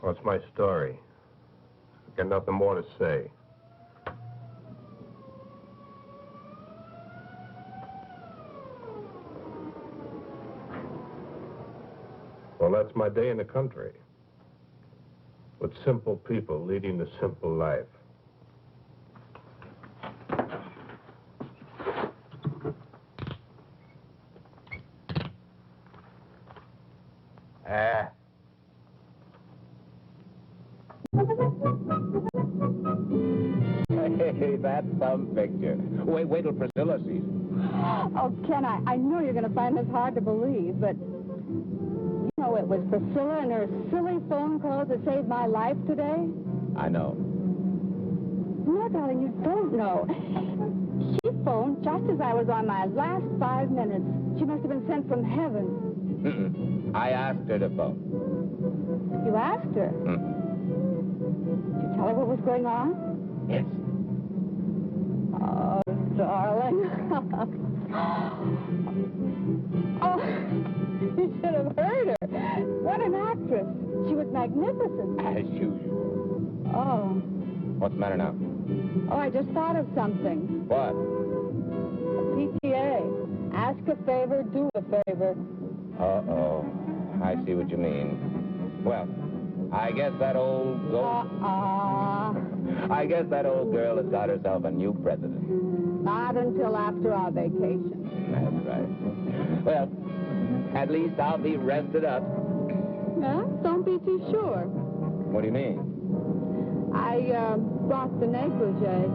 What's my story? I've got nothing more to say. Well, that's my day in the country. With simple people leading the simple life. Hey, that's some picture. Wait till Priscilla sees it. Oh, Ken, I know you're going to find this hard to believe, but you know it was Priscilla and her silly phone calls that saved my life today? I know. No, darling, you don't know. She phoned just as I was on my last 5 minutes. She must have been sent from heaven. Mm-mm. I asked her to phone. You asked her? Mm. Did you tell her what was going on? Yes. Oh, darling. Oh, you should have heard her. What an actress. She was magnificent. As usual. Oh. What's the matter now? Oh, I just thought of something. What? PTA. Ask a favor, do a favor. Uh-oh. I see what you mean. Well, I guess that old I guess that old girl has got herself a new president. Not until after our vacation. That's right. Well, at least I'll be rested up. Huh? Don't be too sure. What do you mean? I brought the negligee.